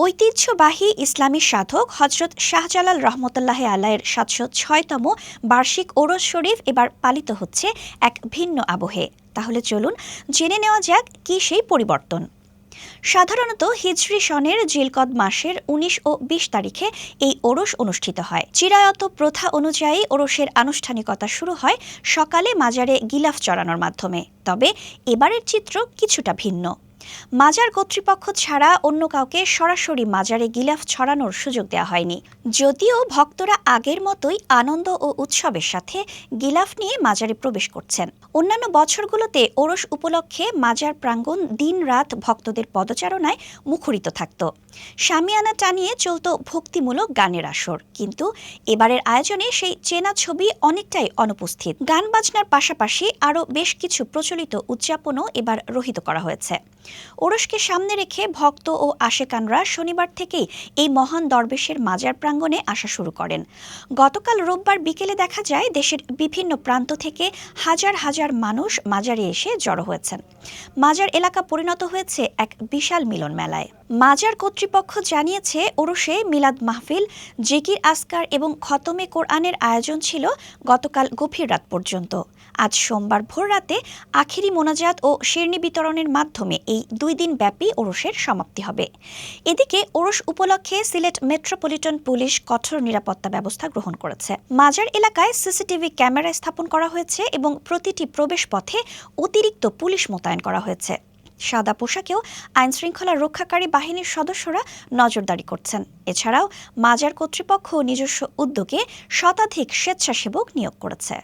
ঐতিহ্যবাহী ইসলামী সাধক হজরত শাহজালাল রহমতুল্লাহ আলাইয়ের ৭০৬তম বার্ষিক ওরস শরীফ এবার পালিত হচ্ছে এক ভিন্ন আবহে। তাহলে চলুন জেনে নেওয়া যাক কি সেই পরিবর্তন। সাধারণত হিজরি সনের জিলকদ মাসের ১৯ ও ২০ তারিখে এই ওরস অনুষ্ঠিত হয়। চিরায়ত প্রথা অনুযায়ী ওরসের আনুষ্ঠানিকতা শুরু হয় সকালে মাজারে গিলাফ চড়ানোর মাধ্যমে। তবে এবারের চিত্র কিছুটা ভিন্ন। মাজার কর্তৃপক্ষ ছাড়া অন্য কাউকে সরাসরি মাজারে গিলাফ ছড়ানোর সুযোগ দেওয়া হয়নি। যদিও ভক্তরা আগের মতোই আনন্দ ও উৎসবের সাথে গিলাফ নিয়ে মাজারে প্রবেশ করছেন। অন্যান্য বছরগুলোতে ওরস উপলক্ষে মাজার প্রাঙ্গণ দিন-রাত ভক্তদের পদচারণায় মুখরিত থাকত। শামিয়ানা টানিয়ে চলত ভক্তিমূলক গানের আসর, কিন্তু এবারের আয়োজনে সেই চেনা ছবি অনেকটাই অনুপস্থিত। গান বাজনার পাশাপাশি আরও বেশ কিছু প্রচলিত উদযাপনও এবার রহিত করা হয়েছে। ওরসকে সামনে রেখে ভক্ত ও আশেকানরা শনিবার থেকেই এই মহান দরবেশের মাজার প্রাঙ্গণে আসা শুরু করেন। গতকাল রোববার বিকেলে দেখা যায় দেশের বিভিন্ন প্রান্ত থেকে হাজার হাজার মানুষ মাজারে এসে জড়ো হয়েছেন। মাজার এলাকা পরিণত হয়েছে এক বিশাল মিলন মেলায়। মাজার কর্তৃপক্ষ জানিয়েছে, ওরসে মিলাদ মাহফিল, জিকির আসকার এবং খতমে কোরআনের আয়োজন ছিল গতকাল গভীর রাত পর্যন্ত। আজ সোমবার ভোর রাতে আখিরি মোনাজাত ও শিরনি বিতরণের মাধ্যমে এই ২ দিন ব্যাপী ওরসের সমাপ্তি হবে। এদিকে ওরস উপলক্ষে সিলেট মেট্রোপলিটন পুলিশ কঠোর নিরাপত্তা ব্যবস্থা গ্রহণ করেছে। মাজার এলাকায় সিসিটিভি ক্যামেরা স্থাপন করা হয়েছে এবং প্রতিটি প্রবেশ পথে অতিরিক্ত পুলিশ মোতায়েন করা হয়েছে। সাদা পোশাকেও আইনশৃঙ্খলা রক্ষাকারী বাহিনীর সদস্যরা নজরদারি করছেন। এছাড়াও মাজার কর্তৃপক্ষ নিজস্ব উদ্যোগে শতাধিক স্বেচ্ছাসেবক নিয়োগ করেছে।